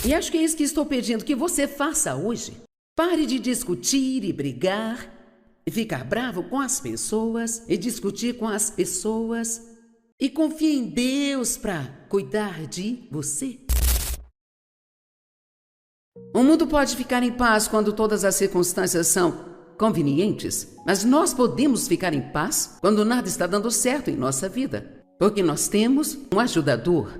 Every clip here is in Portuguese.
E acho que é isso que estou pedindo que você faça hoje. Pare de discutir e brigar, e ficar bravo com as pessoas, e discutir com as pessoas, e confie em Deus para cuidar de você. O mundo pode ficar em paz quando todas as circunstâncias são convenientes, mas nós podemos ficar em paz quando nada está dando certo em nossa vida, porque nós temos um ajudador.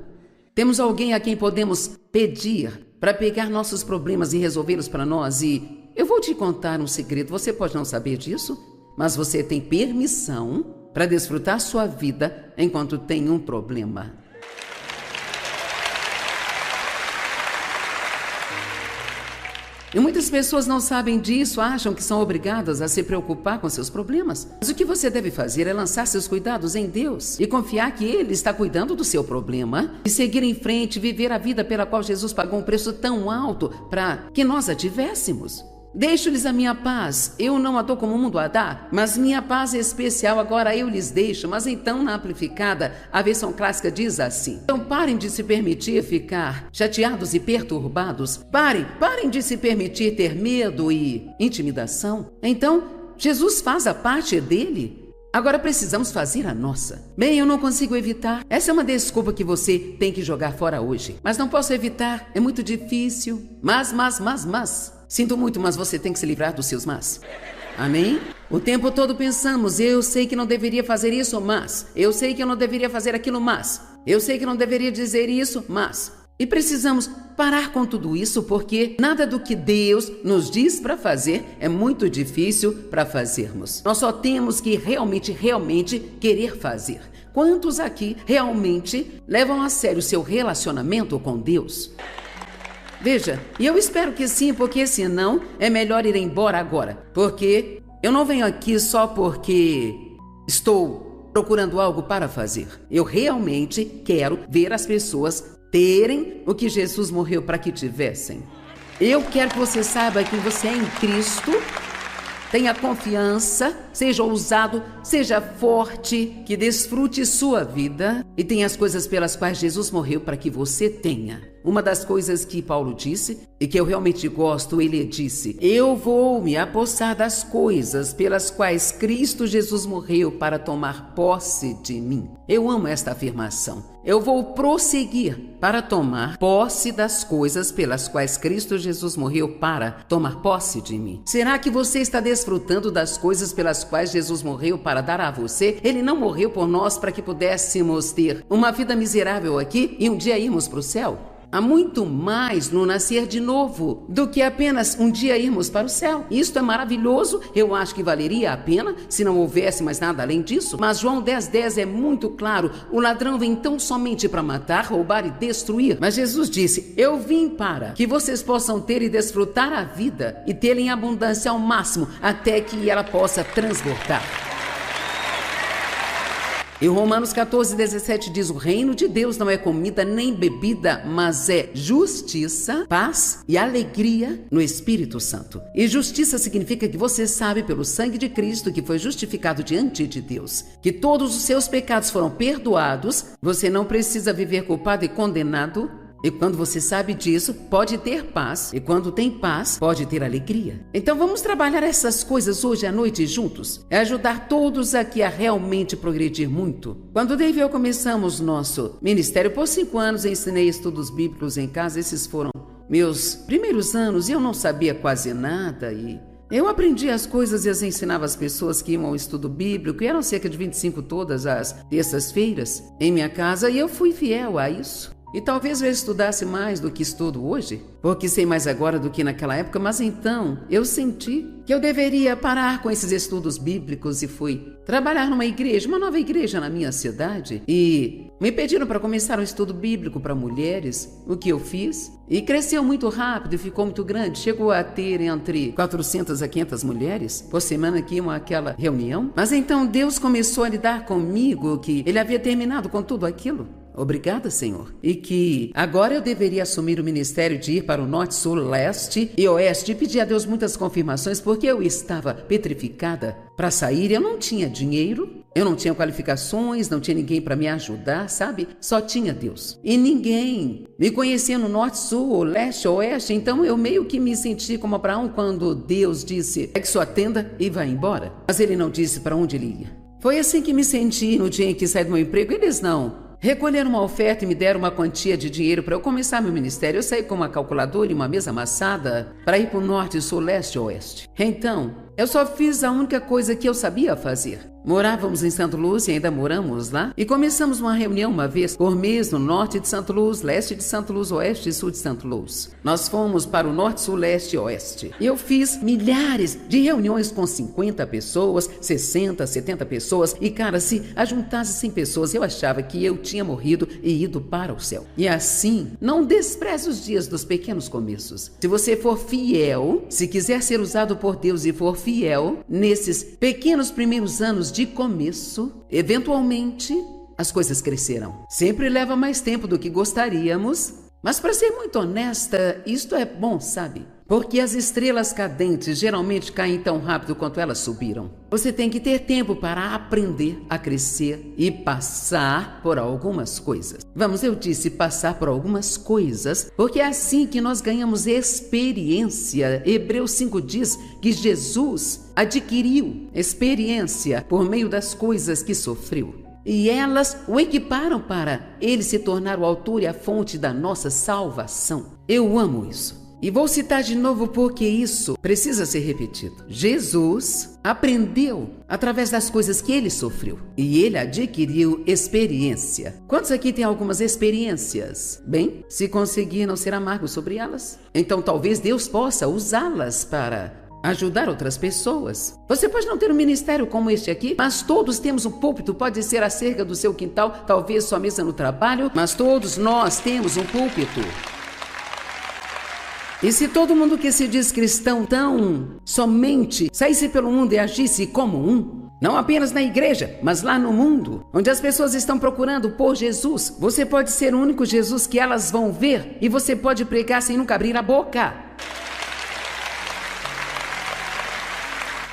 Temos alguém a quem podemos pedir para pegar nossos problemas e resolvê-los para nós. E eu vou te contar um segredo, você pode não saber disso, mas você tem permissão para desfrutar sua vida enquanto tem um problema. E muitas pessoas não sabem disso, acham que são obrigadas a se preocupar com seus problemas. Mas o que você deve fazer é lançar seus cuidados em Deus e confiar que Ele está cuidando do seu problema e seguir em frente, viver a vida pela qual Jesus pagou um preço tão alto para que nós a tivéssemos. Deixo-lhes a minha paz, eu não a dou como o mundo a dá, mas minha paz é especial, agora eu lhes deixo. Mas então, na amplificada, a versão clássica diz assim: então parem de se permitir ficar chateados e perturbados, parem de se permitir ter medo e intimidação. Então, Jesus faz a parte dele, agora precisamos fazer a nossa. Bem, eu não consigo evitar. Essa é uma desculpa que você tem que jogar fora hoje. Mas não posso evitar, é muito difícil. Mas. Sinto muito, mas você tem que se livrar dos seus mas. Amém? O tempo todo pensamos, eu sei que não deveria fazer isso, mas. Eu sei que eu não deveria fazer aquilo, mas. Eu sei que não deveria dizer isso, mas. E precisamos parar com tudo isso, porque nada do que Deus nos diz para fazer é muito difícil para fazermos. Nós só temos que realmente querer fazer. Quantos aqui realmente levam a sério o seu relacionamento com Deus? Veja, e eu espero que sim, porque senão é melhor ir embora agora. Porque eu não venho aqui só porque estou procurando algo para fazer. Eu realmente quero ver as pessoas terem o que Jesus morreu para que tivessem. Eu quero que você saiba que você é em Cristo. Tenha confiança, seja ousado, seja forte, que desfrute sua vida e tenha as coisas pelas quais Jesus morreu para que você tenha. Uma das coisas que Paulo disse e que eu realmente gosto, ele disse: eu vou me apossar das coisas pelas quais Cristo Jesus morreu para tomar posse de mim. Eu amo esta afirmação. Eu vou prosseguir para tomar posse das coisas pelas quais Cristo Jesus morreu para tomar posse de mim. Será que você está desfrutando das coisas pelas quais Jesus morreu para dar a você? Ele não morreu por nós para que pudéssemos ter uma vida miserável aqui e um dia irmos para o céu? Há muito mais no nascer de novo do que apenas um dia irmos para o céu. Isto é maravilhoso, eu acho que valeria a pena se não houvesse mais nada além disso. Mas João 10:10 é muito claro: o ladrão vem tão somente para matar, roubar e destruir. Mas Jesus disse: eu vim para que vocês possam ter e desfrutar a vida e tê-la em abundância ao máximo, até que ela possa transbordar. E Romanos 14:17 diz: o reino de Deus não é comida nem bebida, mas é justiça, paz e alegria no Espírito Santo. E justiça significa que você sabe pelo sangue de Cristo que foi justificado diante de Deus, que todos os seus pecados foram perdoados, você não precisa viver culpado e condenado. E quando você sabe disso, pode ter paz. E quando tem paz, pode ter alegria. Então vamos trabalhar essas coisas hoje à noite juntos. É ajudar todos aqui a realmente progredir muito. Quando Dave e eu começamos nosso ministério, por 5 anos ensinei estudos bíblicos em casa. Esses foram meus primeiros anos e eu não sabia quase nada. E eu aprendi as coisas e as ensinava às pessoas que iam ao estudo bíblico. E eram cerca de 25 todas as terças-feiras em minha casa. E eu fui fiel a isso. E talvez eu estudasse mais do que estudo hoje, porque sei mais agora do que naquela época, mas então eu senti que eu deveria parar com esses estudos bíblicos e fui trabalhar numa igreja, uma nova igreja na minha cidade, e me pediram para começar um estudo bíblico para mulheres, o que eu fiz, e cresceu muito rápido e ficou muito grande, chegou a ter entre 400 a 500 mulheres por semana que iam àquela reunião, mas então Deus começou a lidar comigo que Ele havia terminado com tudo aquilo. Obrigada, Senhor. E que agora eu deveria assumir o ministério de ir para o norte, sul, leste e oeste e pedir a Deus muitas confirmações, porque eu estava petrificada para sair. Eu não tinha dinheiro, Eu não tinha qualificações, não tinha ninguém para me ajudar, sabe? Só tinha Deus. E ninguém me conhecia no norte, sul, leste, oeste, então eu meio que me senti como Abraão quando Deus disse: pegue sua tenda e vá embora. Mas ele não disse para onde ele ia. Foi assim que me senti no dia em que saí do meu emprego. Eles não recolheram uma oferta e me deram uma quantia de dinheiro para eu começar meu ministério. Eu saí com uma calculadora e uma mesa amassada para ir para o norte, sul, leste e oeste. Então, eu só fiz a única coisa que eu sabia fazer. Morávamos em Santa Luz e ainda moramos lá. E começamos uma reunião uma vez por mês no norte de Santa Luz, leste de Santa Luz, oeste e sul de Santa Luz. Nós fomos para o norte, sul, leste e oeste. E eu fiz milhares de reuniões com 50 pessoas, 60, 70 pessoas. E cara, se ajuntasse 100 pessoas, eu achava que eu tinha morrido e ido para o céu. E assim, não despreze os dias dos pequenos começos. Se você for fiel, se quiser ser usado por Deus e for fiel, nesses pequenos primeiros anos de começo, eventualmente as coisas crescerão. Sempre leva mais tempo do que gostaríamos, mas para ser muito honesta, isto é bom, sabe? Porque as estrelas cadentes geralmente caem tão rápido quanto elas subiram. Você tem que ter tempo para aprender a crescer e passar por algumas coisas. Eu disse passar por algumas coisas, porque é assim que nós ganhamos experiência. Hebreus 5 diz que Jesus adquiriu experiência por meio das coisas que sofreu. E elas o equiparam para ele se tornar o autor e a fonte da nossa salvação. Eu amo isso. E vou citar de novo porque isso precisa ser repetido. Jesus aprendeu através das coisas que ele sofreu e ele adquiriu experiência. Quantos aqui têm algumas experiências? Bem, se conseguir não ser amargo sobre elas, então talvez Deus possa usá-las para ajudar outras pessoas. Você pode não ter um ministério como este aqui, mas todos temos um púlpito. Pode ser a cerca do seu quintal, talvez sua mesa no trabalho, mas todos nós temos um púlpito. E se todo mundo que se diz cristão tão somente saísse pelo mundo e agisse como um, não apenas na igreja, mas lá no mundo, onde as pessoas estão procurando por Jesus, você pode ser o único Jesus que elas vão ver e você pode pregar sem nunca abrir a boca.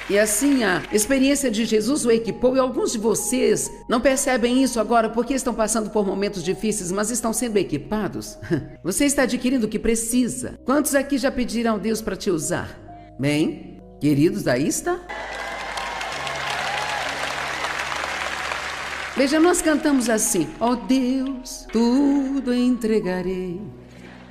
E assim a experiência de Jesus o equipou e alguns de vocês não percebem isso agora porque estão passando por momentos difíceis, mas estão sendo equipados. Você está adquirindo o que precisa. Quantos aqui já pediram a Deus para te usar? Bem, queridos, aí está. Veja, nós cantamos assim: ó Deus, tudo entregarei.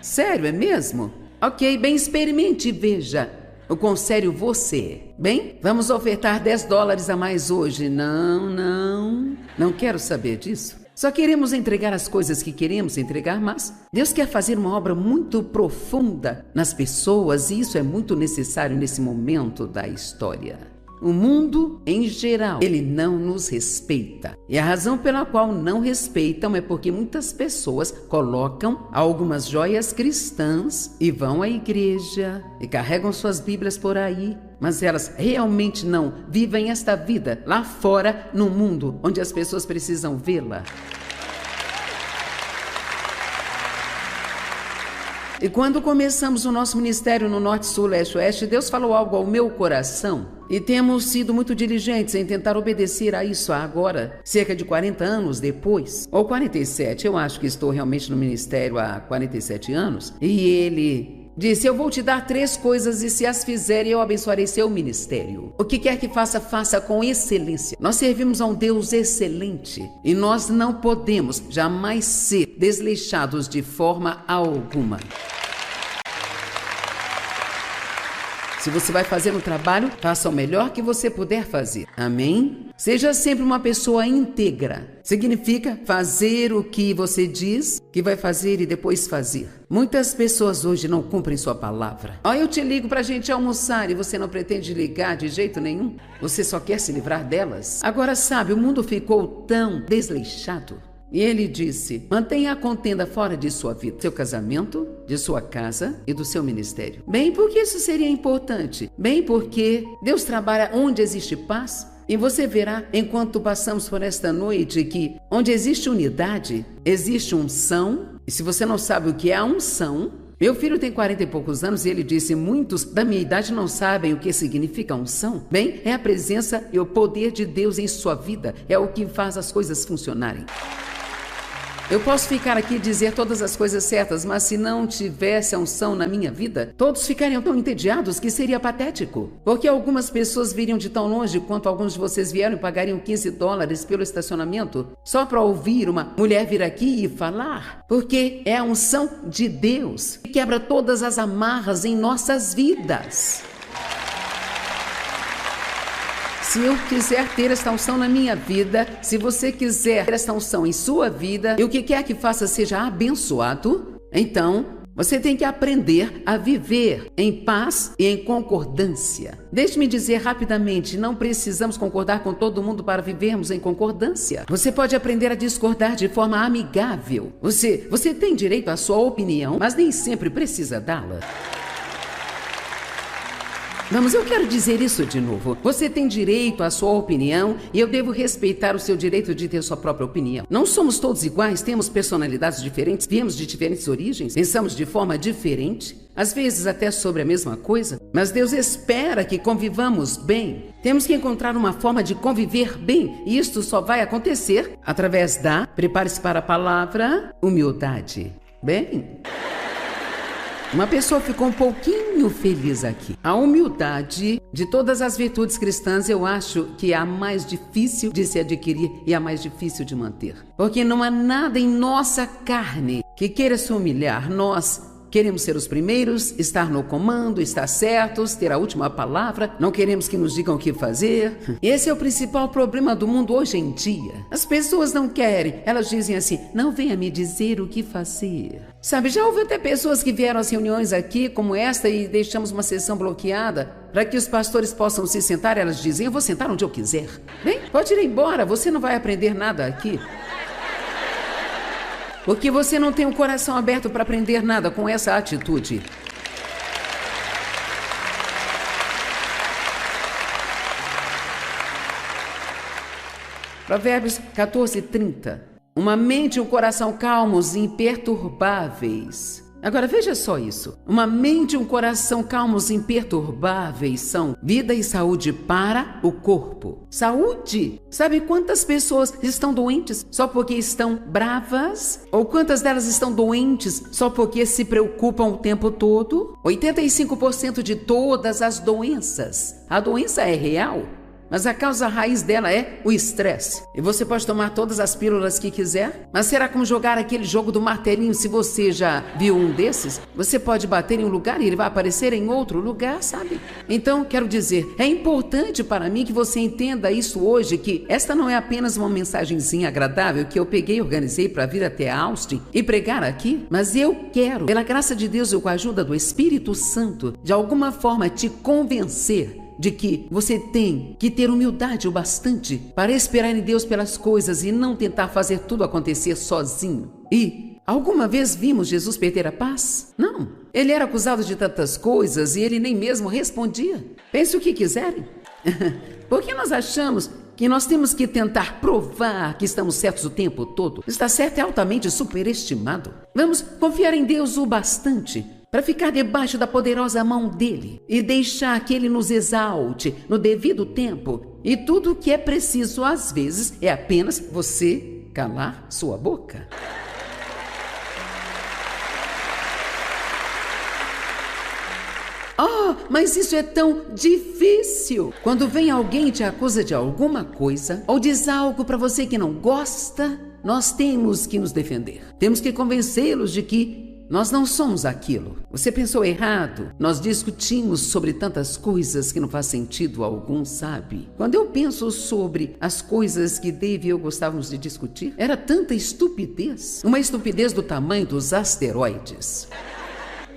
Sério, é mesmo? Ok, bem, experimente e veja o quão sério você é. Bem, vamos ofertar $10 a mais hoje. Não quero saber disso. Só queremos entregar as coisas que queremos entregar, mas Deus quer fazer uma obra muito profunda nas pessoas e isso é muito necessário nesse momento da história. O mundo, em geral, ele não nos respeita. E a razão pela qual não respeitam é porque muitas pessoas colocam algumas joias cristãs e vão à igreja e carregam suas Bíblias por aí, mas elas realmente não vivem esta vida lá fora, no mundo, onde as pessoas precisam vê-la. E quando começamos o nosso ministério no Norte, Sul, Leste, Oeste, Deus falou algo ao meu coração. E temos sido muito diligentes em tentar obedecer a isso agora, cerca de 40 anos depois, ou 47, eu acho que estou realmente no ministério há 47 anos. E ele disse: eu vou te dar 3 coisas e se as fizer, eu abençoarei seu ministério. O que quer que faça, faça com excelência. Nós servimos a um Deus excelente e nós não podemos jamais ser desleixados de forma alguma. Se você vai fazer um trabalho, faça o melhor que você puder fazer. Amém? Seja sempre uma pessoa íntegra. Significa fazer o que você diz que vai fazer e depois fazer. Muitas pessoas hoje não cumprem sua palavra. Eu te ligo pra gente almoçar e você não pretende ligar de jeito nenhum. Você só quer se livrar delas. Agora sabe, o mundo ficou tão desleixado. E ele disse: mantenha a contenda fora de sua vida, seu casamento, de sua casa e do seu ministério. Bem, por que isso seria importante? Bem, porque Deus trabalha onde existe paz. E você verá, enquanto passamos por esta noite, que onde existe unidade, existe unção. E se você não sabe o que é a unção, Meu filho tem 40 e poucos anos e ele disse: muitos da minha idade não sabem o que significa unção. Bem, é a presença e o poder de Deus em sua vida. É o que faz as coisas funcionarem. Eu posso ficar aqui e dizer todas as coisas certas, mas se não tivesse a unção na minha vida, todos ficariam tão entediados que seria patético. Porque algumas pessoas viriam de tão longe quanto alguns de vocês vieram e pagariam $15 pelo estacionamento só para ouvir uma mulher vir aqui e falar. Porque é a unção de Deus que quebra todas as amarras em nossas vidas. Se eu quiser ter esta unção na minha vida, se você quiser ter esta unção em sua vida, e o que quer que faça seja abençoado, então você tem que aprender a viver em paz e em concordância. Deixe-me dizer rapidamente, não precisamos concordar com todo mundo para vivermos em concordância. Você pode aprender a discordar de forma amigável. Você tem direito à sua opinião, mas nem sempre precisa dá-la. Vamos, eu quero dizer isso de novo. Você tem direito à sua opinião e eu devo respeitar o seu direito de ter sua própria opinião. Não somos todos iguais, temos personalidades diferentes, viemos de diferentes origens, pensamos de forma diferente, às vezes até sobre a mesma coisa, mas Deus espera que convivamos bem. Temos que encontrar uma forma de conviver bem e isto só vai acontecer através da, prepare-se para a palavra, humildade. Bem... Uma pessoa ficou um pouquinho feliz aqui. A humildade, de todas as virtudes cristãs, eu acho que é a mais difícil de se adquirir e a mais difícil de manter. Porque não há nada em nossa carne que queira se humilhar. Nós queremos ser os primeiros, estar no comando, estar certos, ter a última palavra, não queremos que nos digam o que fazer. Esse é o principal problema do mundo hoje em dia. As pessoas não querem, elas dizem assim, não venha me dizer o que fazer. Sabe, já houve até pessoas que vieram às reuniões aqui, como esta, e deixamos uma sessão bloqueada para que os pastores possam se sentar. Elas dizem, eu vou sentar onde eu quiser. Bem, pode ir embora, você não vai aprender nada aqui. Porque você não tem um coração aberto para aprender nada com essa atitude. Provérbios 14:30. Uma mente e um coração calmos e imperturbáveis. Agora veja só isso. Uma mente e um coração calmos e imperturbáveis são vida e saúde para o corpo. Saúde! Sabe quantas pessoas estão doentes só porque estão bravas? Ou quantas delas estão doentes só porque se preocupam o tempo todo? 85% de todas as doenças. A doença é real. Mas a causa raiz dela é o estresse. E você pode tomar todas as pílulas que quiser, mas será como jogar aquele jogo do martelinho? Se você já viu um desses, você pode bater em um lugar e ele vai aparecer em outro lugar, sabe? Então, quero dizer, é importante para mim que você entenda isso hoje, que esta não é apenas uma mensagenzinha agradável que eu peguei e organizei para vir até Austin e pregar aqui, mas eu quero, pela graça de Deus e com a ajuda do Espírito Santo, de alguma forma te convencer de que você tem que ter humildade o bastante para esperar em Deus pelas coisas e não tentar fazer tudo acontecer sozinho. E alguma vez vimos Jesus perder a paz? Não. Ele era acusado de tantas coisas e ele nem mesmo respondia. Pense o que quiserem. Porque nós achamos que nós temos que tentar provar que estamos certos o tempo todo. Estar certo é altamente superestimado. Vamos confiar em Deus o bastante para ficar debaixo da poderosa mão dele e deixar que ele nos exalte no devido tempo. E tudo o que é preciso às vezes é apenas você calar sua boca. Oh, mas isso é tão difícil. Quando vem alguém e te acusa de alguma coisa ou diz algo para você que não gosta, nós temos que nos defender. Temos que convencê-los de que nós não somos aquilo. Você pensou errado. Nós discutimos sobre tantas coisas que não faz sentido algum, sabe? Quando eu penso sobre as coisas que Dave e eu gostávamos de discutir, era tanta estupidez. Uma estupidez do tamanho dos asteroides.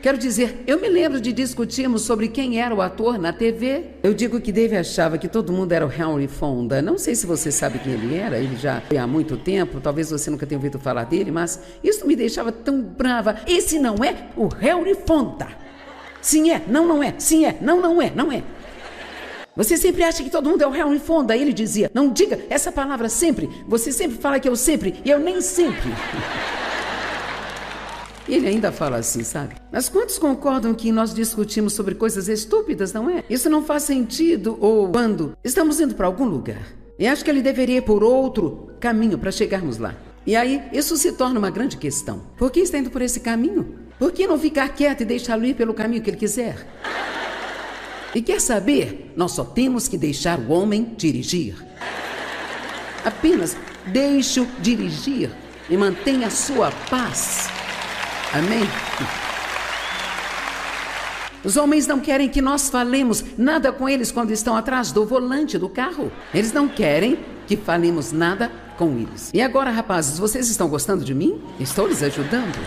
Quero dizer, eu me lembro de discutirmos sobre quem era o ator na TV. Eu digo que Dave achava que todo mundo era o Henry Fonda. Não sei se você sabe quem ele era, ele já foi há muito tempo, talvez você nunca tenha ouvido falar dele, mas isso me deixava tão brava. Esse não é o Henry Fonda. Sim é, não é, sim é, não é, não é. Você sempre acha que todo mundo é o Henry Fonda. Ele dizia, não diga essa palavra sempre, você sempre fala que eu sempre, e eu nem sempre. E ele ainda fala assim, sabe? Mas quantos concordam que nós discutimos sobre coisas estúpidas, não é? Isso não faz sentido ou quando estamos indo para algum lugar. E acho que ele deveria ir por outro caminho para chegarmos lá. E aí, isso se torna uma grande questão. Por que está indo por esse caminho? Por que não ficar quieto e deixá-lo ir pelo caminho que ele quiser? E quer saber? Nós só temos que deixar o homem dirigir. Apenas deixe-o dirigir e mantenha a sua paz. Amém? Os homens não querem que nós falemos nada com eles quando estão atrás do volante do carro. Eles não querem que falemos nada com eles. E agora, rapazes, vocês estão gostando de mim? Estou lhes ajudando?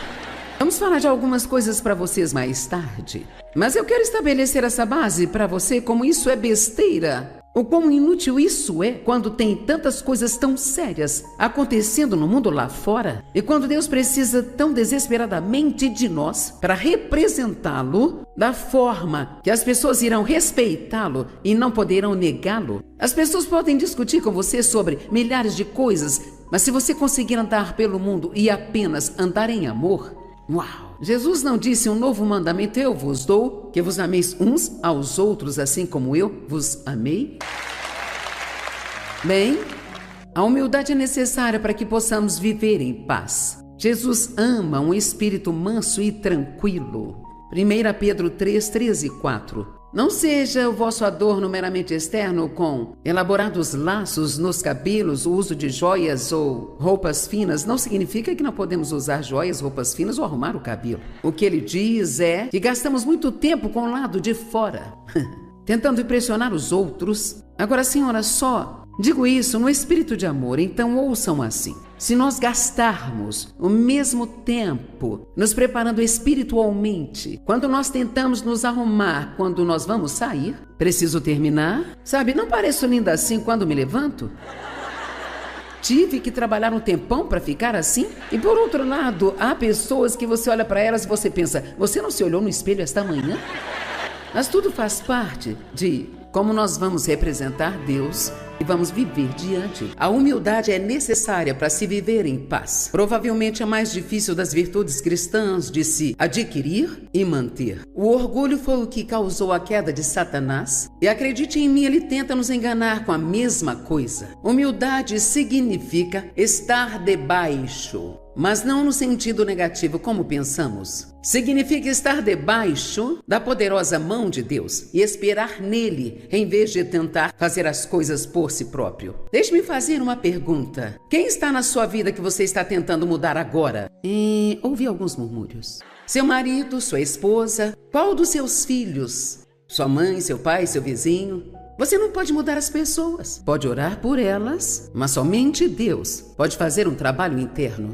Vamos falar de algumas coisas para vocês mais tarde. Mas eu quero estabelecer essa base para você como isso é besteira. O quão inútil isso é quando tem tantas coisas tão sérias acontecendo no mundo lá fora e quando Deus precisa tão desesperadamente de nós para representá-lo da forma que as pessoas irão respeitá-lo e não poderão negá-lo. As pessoas podem discutir com você sobre milhares de coisas, mas se você conseguir andar pelo mundo e apenas andar em amor, uau! Jesus não disse um novo mandamento eu vos dou, que vos ameis uns aos outros assim como eu vos amei? Bem, a humildade é necessária para que possamos viver em paz. Jesus ama um espírito manso e tranquilo. 1 Pedro 3, 13 e 4. Não seja o vosso adorno meramente externo com elaborados laços nos cabelos, o uso de joias ou roupas finas. Não significa que não podemos usar joias, roupas finas ou arrumar o cabelo. O que ele diz é que gastamos muito tempo com o lado de fora, tentando impressionar os outros. Agora, senhora, só digo isso no espírito de amor, então ouçam assim. Se nós gastarmos o mesmo tempo nos preparando espiritualmente, quando nós tentamos nos arrumar, quando nós vamos sair, preciso terminar? Sabe, não pareço linda assim quando me levanto? Tive que trabalhar um tempão para ficar assim? E por outro lado, há pessoas que você olha para elas e você pensa, você não se olhou no espelho esta manhã? Mas tudo faz parte de como nós vamos representar Deus e vamos viver diante. A humildade é necessária para se viver em paz. Provavelmente a mais difícil das virtudes cristãs de se adquirir e manter. O orgulho foi o que causou a queda de Satanás. E acredite em mim, ele tenta nos enganar com a mesma coisa. Humildade significa estar debaixo, mas não no sentido negativo como pensamos. Significa estar debaixo da poderosa mão de Deus e esperar nele, em vez de tentar fazer as coisas por si próprio. Deixe-me fazer uma pergunta. Quem está na sua vida que você está tentando mudar agora? Ouvi alguns murmúrios. Seu marido, sua esposa, qual dos seus filhos? Sua mãe, seu pai, seu vizinho? Você não pode mudar as pessoas. Pode orar por elas, mas somente Deus pode fazer um trabalho interno.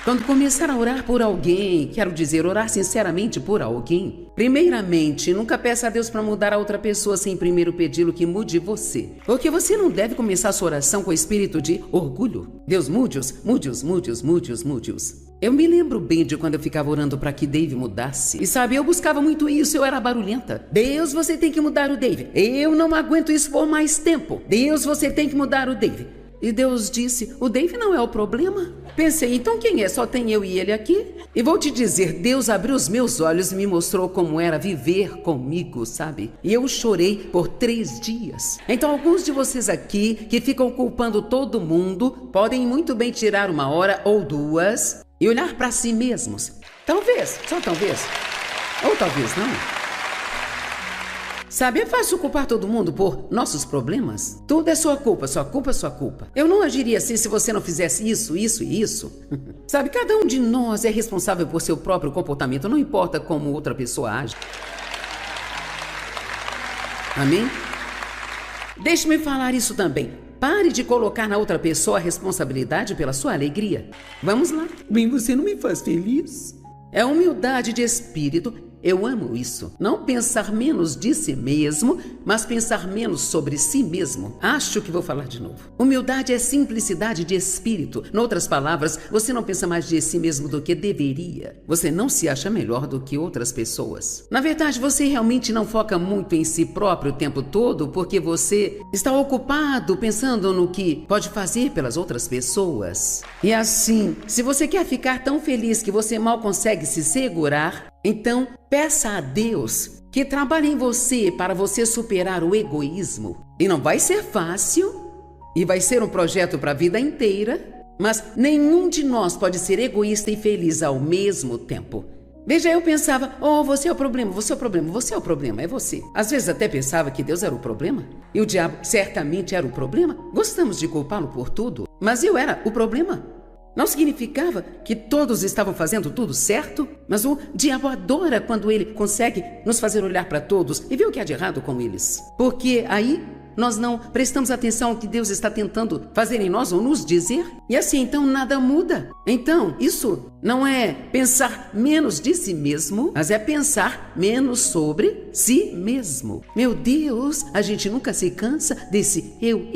Quando começar a orar por alguém, quero dizer, orar sinceramente por alguém, primeiramente, nunca peça a Deus para mudar a outra pessoa sem primeiro pedi-lo que mude você. Porque você não deve começar a sua oração com espírito de orgulho. Deus, mude-os, mude-os, mude-os, mude-os, mude-os. Eu me lembro bem de quando eu ficava orando para que Dave mudasse. E sabe, eu buscava muito isso, eu era barulhenta. Deus, você tem que mudar o Dave. Eu não aguento isso por mais tempo. Deus, você tem que mudar o Dave. E Deus disse, o Dave não é o problema. Pensei, então quem é? Só tem eu e ele aqui? E vou te dizer, Deus abriu os meus olhos e me mostrou como era viver comigo, sabe? E eu chorei por 3 dias. Então alguns de vocês aqui que ficam culpando todo mundo podem muito bem tirar 1 hora ou 2 e olhar para si mesmos. Talvez, só talvez. Ou talvez não. Sabe, é fácil culpar todo mundo por nossos problemas. Tudo é sua culpa, sua culpa, sua culpa. Eu não agiria assim se você não fizesse isso, isso e isso. Sabe, cada um de nós é responsável por seu próprio comportamento, não importa como outra pessoa age. Amém? Deixe-me falar isso também. Pare de colocar na outra pessoa a responsabilidade pela sua alegria. Vamos lá. Bem, você não me faz feliz? É humildade de espírito Eu amo isso. Não pensar menos de si mesmo, mas pensar menos sobre si mesmo. Acho que vou falar de novo. Humildade é simplicidade de espírito. Em outras palavras, você não pensa mais de si mesmo do que deveria. Você não se acha melhor do que outras pessoas. Na verdade, você realmente não foca muito em si próprio o tempo todo porque você está ocupado pensando no que pode fazer pelas outras pessoas. E assim, se você quer ficar tão feliz que você mal consegue se segurar, então peça a Deus que trabalhe em você para você superar o egoísmo. E não vai ser fácil, e vai ser um projeto para a vida inteira, mas nenhum de nós pode ser egoísta e feliz ao mesmo tempo. Veja, eu pensava, você é o problema, você é o problema, você é o problema, é você. Às vezes até pensava que Deus era o problema, e o diabo certamente era o problema. Gostamos de culpá-lo por tudo, mas eu era o problema. Não significava que todos estavam fazendo tudo certo, mas o diabo adora quando ele consegue nos fazer olhar para todos e ver o que há de errado com eles. Porque aí nós não prestamos atenção ao que Deus está tentando fazer em nós ou nos dizer, e assim então nada muda. Então, isso não é pensar menos de si mesmo, mas é pensar menos sobre si mesmo. Meu Deus, a gente nunca se cansa desse eu.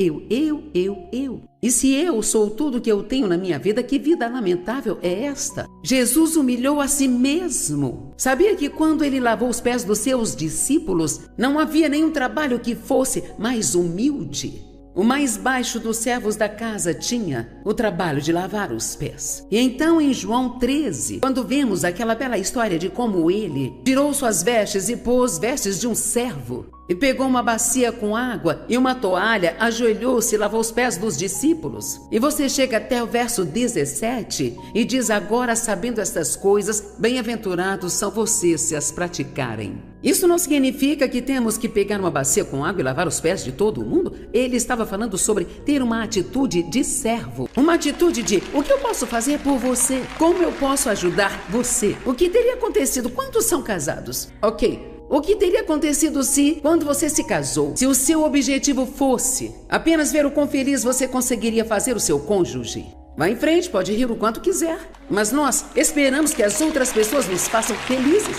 E se eu sou tudo que eu tenho na minha vida, que vida lamentável é esta? Jesus humilhou a si mesmo. Sabia que quando ele lavou os pés dos seus discípulos, não havia nenhum trabalho que fosse mais humilde? O mais baixo dos servos da casa tinha o trabalho de lavar os pés. E então em João 13, quando vemos aquela bela história de como ele tirou suas vestes e pôs vestes de um servo, e pegou uma bacia com água e uma toalha, ajoelhou-se e lavou os pés dos discípulos. E você chega até o verso 17 e diz: agora, sabendo estas coisas, bem-aventurados são vocês se as praticarem. Isso não significa que temos que pegar uma bacia com água e lavar os pés de todo mundo. Ele estava falando sobre ter uma atitude de servo. Uma atitude de: o que eu posso fazer por você? Como eu posso ajudar você? O que teria acontecido? Quantos são casados? Ok. O que teria acontecido se, quando você se casou, se o seu objetivo fosse apenas ver o quão feliz você conseguiria fazer o seu cônjuge? Vá em frente, pode rir o quanto quiser, mas nós esperamos que as outras pessoas nos façam felizes.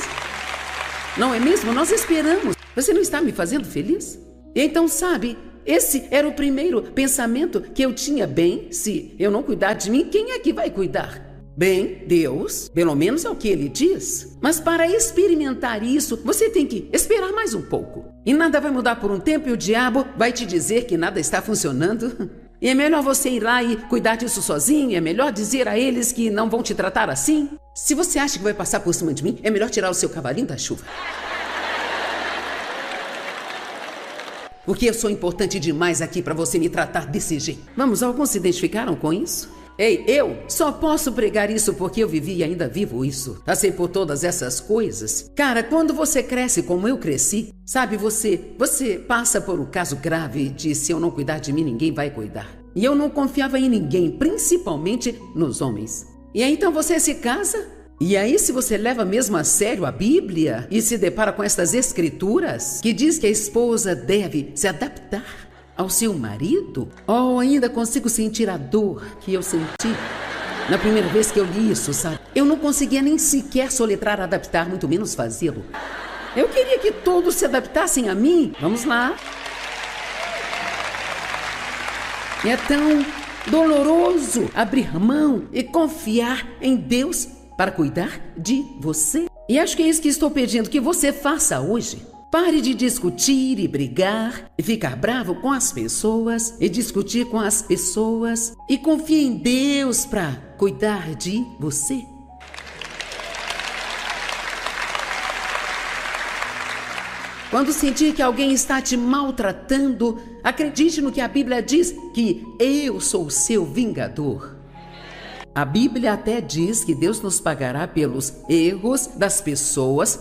Não é mesmo? Nós esperamos. Você não está me fazendo feliz? Então, sabe, esse era o primeiro pensamento que eu tinha. Bem, se eu não cuidar de mim, quem é que vai cuidar? Bem, Deus, pelo menos é o que ele diz. Mas para experimentar isso, você tem que esperar mais um pouco. E nada vai mudar por um tempo e o diabo vai te dizer que nada está funcionando. E é melhor você ir lá e cuidar disso sozinho, é melhor dizer a eles que não vão te tratar assim. Se você acha que vai passar por cima de mim, é melhor tirar o seu cavalinho da chuva. Porque eu sou importante demais aqui para você me tratar desse jeito. Vamos, alguns se identificaram com isso? Ei, eu só posso pregar isso porque eu vivi e ainda vivo isso. Passei por todas essas coisas. Cara, quando você cresce como eu cresci, sabe, você passa por um caso grave de: se eu não cuidar de mim, ninguém vai cuidar. E eu não confiava em ninguém, principalmente nos homens. E aí então você se casa? E aí, se você leva mesmo a sério a Bíblia e se depara com estas escrituras que diz que a esposa deve se adaptar ao seu marido, ainda consigo sentir a dor que eu senti na primeira vez que eu li isso, sabe? Eu não conseguia nem sequer soletrar adaptar, muito menos fazê-lo. Eu queria que todos se adaptassem a mim. Vamos lá. É tão doloroso abrir mão e confiar em Deus para cuidar de você. E acho que é isso que estou pedindo que você faça hoje. Pare de discutir e brigar e ficar bravo com as pessoas e discutir com as pessoas e confie em Deus para cuidar de você. Quando sentir que alguém está te maltratando, acredite no que a Bíblia diz, que eu sou o seu vingador. A Bíblia até diz que Deus nos pagará pelos erros das pessoas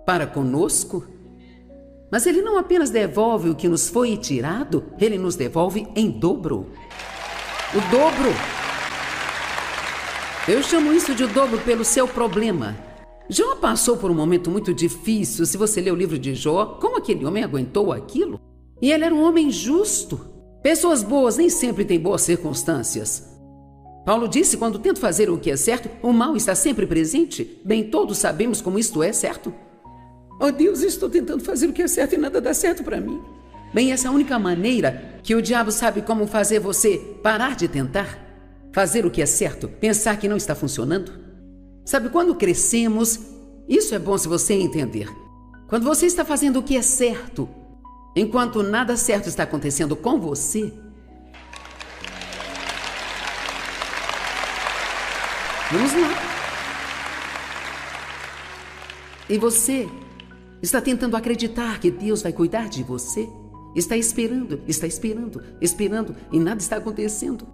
para conosco. Mas Ele não apenas devolve o que nos foi tirado, Ele nos devolve em dobro. O dobro. Eu chamo isso de o dobro pelo seu problema. Jó passou por um momento muito difícil. Se você ler o livro de Jó, como aquele homem aguentou aquilo? E ele era um homem justo. Pessoas boas nem sempre têm boas circunstâncias. Paulo disse: quando tento fazer o que é certo, o mal está sempre presente. Bem, todos sabemos como isto é, certo? Oh Deus, estou tentando fazer o que é certo e nada dá certo para mim. Bem, essa é a única maneira que o diabo sabe como fazer você parar de tentar fazer o que é certo, pensar que não está funcionando. Sabe, quando crescemos, isso é bom se você entender. Quando você está fazendo o que é certo, enquanto nada certo está acontecendo com você, vamos lá. E você está tentando acreditar que Deus vai cuidar de você? Está esperando e nada está acontecendo.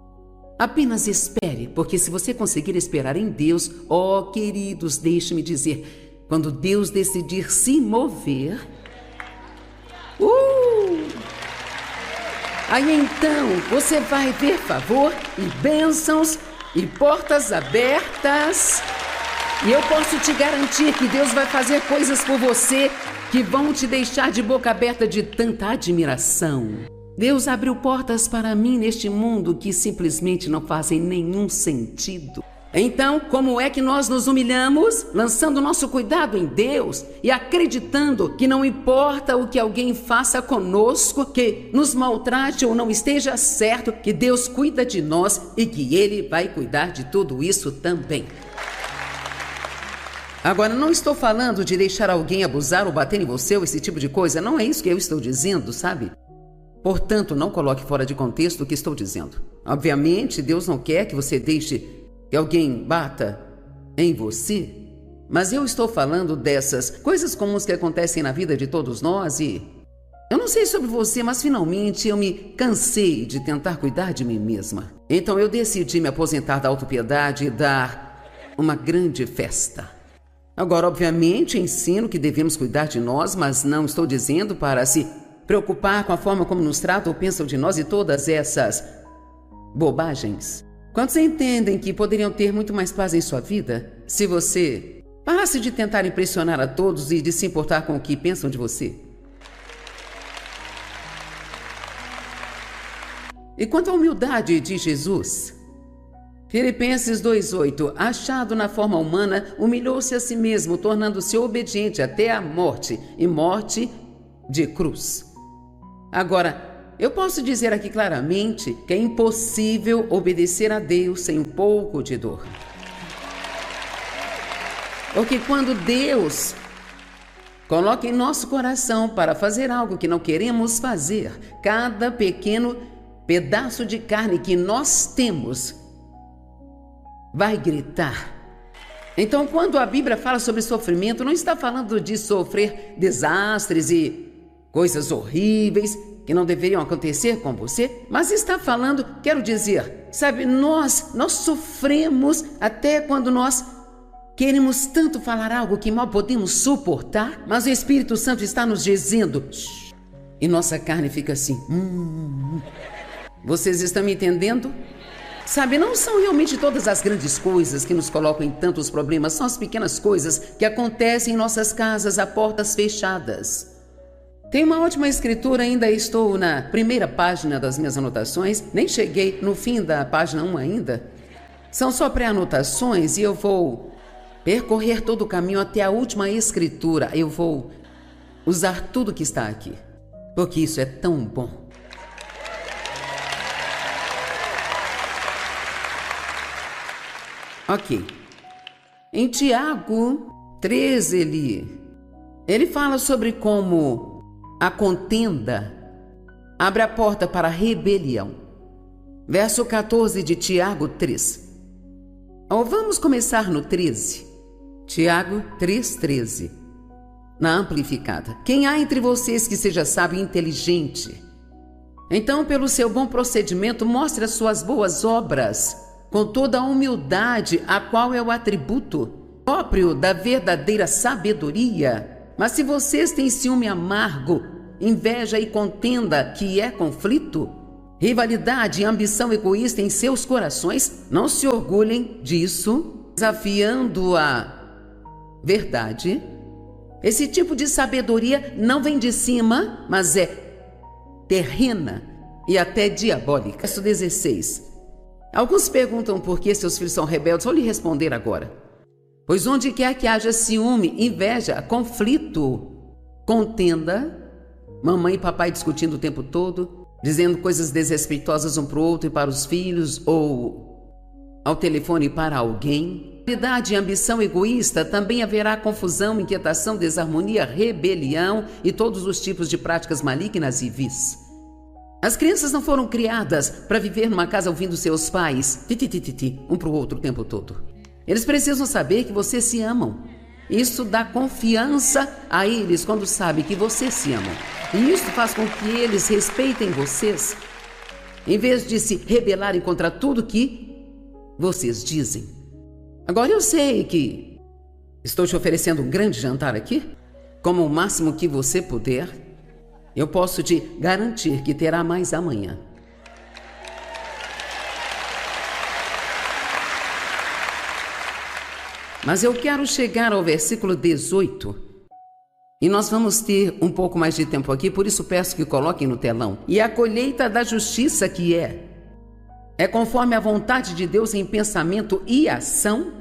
Apenas espere, porque se você conseguir esperar em Deus, ó queridos, deixe-me dizer, quando Deus decidir se mover, aí então você vai ver favor e bênçãos e portas abertas. E eu posso te garantir que Deus vai fazer coisas por você que vão te deixar de boca aberta de tanta admiração. Deus abriu portas para mim neste mundo que simplesmente não fazem nenhum sentido. Então, como é que nós nos humilhamos? Lançando nosso cuidado em Deus e acreditando que não importa o que alguém faça conosco, que nos maltrate ou não esteja certo, que Deus cuida de nós e que Ele vai cuidar de tudo isso também. Agora, não estou falando de deixar alguém abusar ou bater em você ou esse tipo de coisa. Não é isso que eu estou dizendo, sabe? Portanto, não coloque fora de contexto o que estou dizendo. Obviamente, Deus não quer que você deixe que alguém bata em você. Mas eu estou falando dessas coisas comuns que acontecem na vida de todos nós e... eu não sei sobre você, mas finalmente eu me cansei de tentar cuidar de mim mesma. Então eu decidi me aposentar da autopiedade e dar uma grande festa. Agora, obviamente, ensino que devemos cuidar de nós, mas não estou dizendo para se preocupar com a forma como nos tratam ou pensam de nós e todas essas bobagens. Quantos entendem que poderiam ter muito mais paz em sua vida se você parasse de tentar impressionar a todos e de se importar com o que pensam de você? E quanto à humildade de Jesus, Filipenses 2:8, achado na forma humana, humilhou-se a si mesmo, tornando-se obediente até a morte, e morte de cruz. Agora, eu posso dizer aqui claramente que é impossível obedecer a Deus sem um pouco de dor. Porque quando Deus coloca em nosso coração para fazer algo que não queremos fazer, cada pequeno pedaço de carne que nós temos vai gritar. Então, quando a Bíblia fala sobre sofrimento, não está falando de sofrer desastres e coisas horríveis que não deveriam acontecer com você, mas está falando, quero dizer, sabe, nós sofremos até quando nós queremos tanto falar algo que mal podemos suportar, mas o Espírito Santo está nos dizendo, shh, e nossa carne fica assim, Vocês estão me entendendo? Sabe, não são realmente todas as grandes coisas que nos colocam em tantos problemas, são as pequenas coisas que acontecem em nossas casas a portas fechadas. Tem uma ótima escritura, ainda estou na primeira página das minhas anotações, nem cheguei no fim da página 1 ainda. São só pré-anotações e eu vou percorrer todo o caminho até a última escritura. Eu vou usar tudo que está aqui, porque isso é tão bom. Ok. Em Tiago 13, ele fala sobre como a contenda abre a porta para a rebelião. Verso 14 de Tiago 3. Vamos começar no 13. Tiago 3:13. Na amplificada. Quem há entre vocês que seja sábio e inteligente? Então, pelo seu bom procedimento, mostre as suas boas obras, com toda a humildade, a qual é o atributo próprio da verdadeira sabedoria. Mas se vocês têm ciúme amargo, inveja e contenda, que é conflito, rivalidade e ambição egoísta em seus corações, não se orgulhem disso, desafiando a verdade. Esse tipo de sabedoria não vem de cima, mas é terrena e até diabólica. Verso 16. Alguns perguntam por que seus filhos são rebeldes. Vou lhe responder agora. Pois onde quer que haja ciúme, inveja, conflito, contenda, mamãe e papai discutindo o tempo todo, dizendo coisas desrespeitosas um para o outro e para os filhos, ou ao telefone para alguém, e ambição egoísta, também haverá confusão, inquietação, desarmonia, rebelião e todos os tipos de práticas malignas e vis. As crianças não foram criadas para viver numa casa ouvindo seus pais um para o outro o tempo todo. Eles precisam saber que vocês se amam. Isso dá confiança a eles quando sabem que vocês se amam. E isso faz com que eles respeitem vocês, em vez de se rebelarem contra tudo que vocês dizem. Agora eu sei que estou te oferecendo um grande jantar aqui, como o máximo que você puder. Eu posso te garantir que terá mais amanhã. Mas eu quero chegar ao versículo 18. E nós vamos ter um pouco mais de tempo aqui, por isso peço que coloquem no telão. E a colheita da justiça que é conforme a vontade de Deus em pensamento e ação.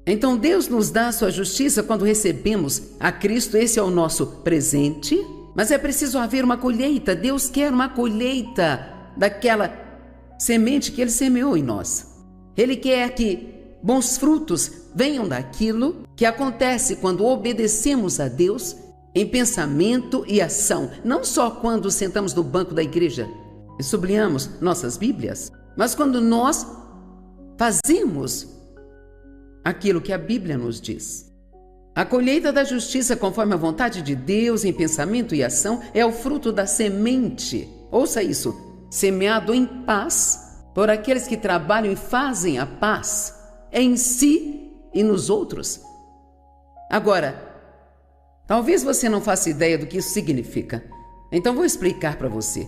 Então Deus nos dá a sua justiça quando recebemos a Cristo. Esse é o nosso presente. Mas é preciso haver uma colheita. Deus quer uma colheita daquela semente que Ele semeou em nós. Ele quer que bons frutos venham daquilo que acontece quando obedecemos a Deus em pensamento e ação. Não só quando sentamos no banco da igreja e sublinhamos nossas Bíblias, mas quando nós fazemos aquilo que a Bíblia nos diz. A colheita da justiça conforme a vontade de Deus em pensamento e ação é o fruto da semente. Ouça isso, semeado em paz por aqueles que trabalham e fazem a paz em si e nos outros. Agora, talvez você não faça ideia do que isso significa. Então vou explicar para você.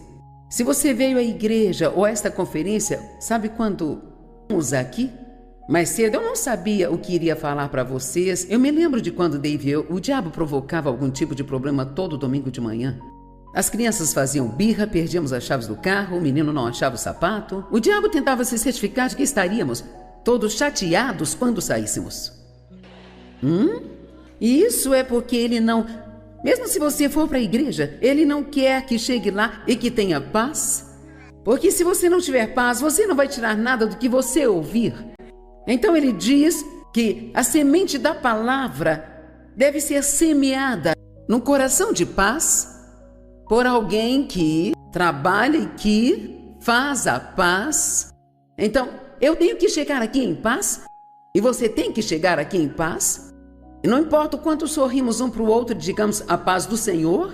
Se você veio à igreja ou a esta conferência, sabe quando estamos aqui? Mais cedo eu não sabia o que iria falar para vocês. Eu me lembro de quando Dave e eu, o diabo provocava algum tipo de problema todo domingo de manhã. As crianças faziam birra, perdíamos as chaves do carro, o menino não achava o sapato. O diabo tentava se certificar de que estaríamos todos chateados quando saíssemos. E isso é porque ele não... Mesmo se você for para a igreja, ele não quer que chegue lá e que tenha paz. Porque se você não tiver paz, você não vai tirar nada do que você ouvir. Então ele diz que a semente da palavra deve ser semeada num coração de paz por alguém que trabalha e que faz a paz. Então, eu tenho que chegar aqui em paz e você tem que chegar aqui em paz. E não importa o quanto sorrimos um para o outro, digamos a paz do Senhor.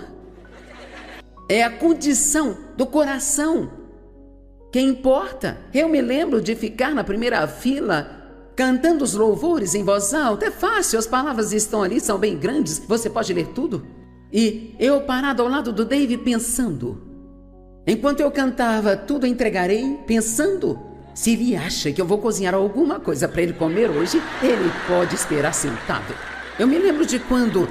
É a condição do coração que importa. Eu me lembro de ficar na primeira fila cantando os louvores em voz alta. É fácil, as palavras estão ali, são bem grandes, você pode ler tudo. E eu parado ao lado do Dave pensando. Enquanto eu cantava, tudo entregarei, pensando, se ele acha que eu vou cozinhar alguma coisa para ele comer hoje, ele pode esperar sentado. Eu me lembro de quando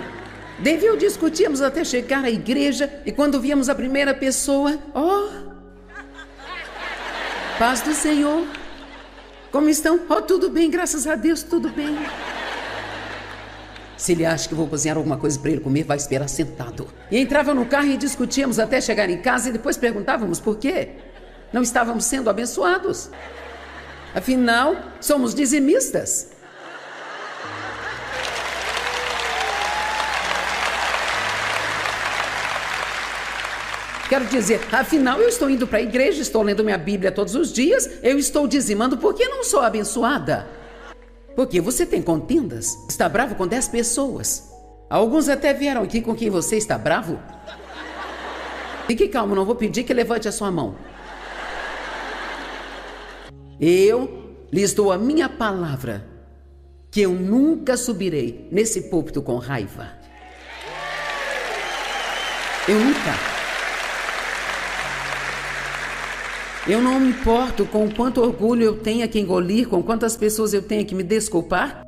Dave e eu discutíamos até chegar à igreja e quando víamos a primeira pessoa, paz do Senhor. Como estão? Tudo bem, graças a Deus, tudo bem. Se ele acha que eu vou cozinhar alguma coisa para ele comer, vai esperar sentado. E entrava no carro e discutíamos até chegar em casa e depois perguntávamos por quê. Não estávamos sendo abençoados. Afinal, somos dizimistas. Quero dizer, afinal eu estou indo para a igreja, estou lendo minha Bíblia todos os dias, eu estou dizimando, por que não sou abençoada? Porque você tem contendas, está bravo com 10 pessoas. Alguns até vieram aqui com quem você está bravo. Fique calmo, não vou pedir que levante a sua mão. Eu lhes dou a minha palavra, que eu nunca subirei nesse púlpito com raiva. Eu nunca. Eu não me importo com quanto orgulho eu tenha que engolir, com quantas pessoas eu tenha que me desculpar.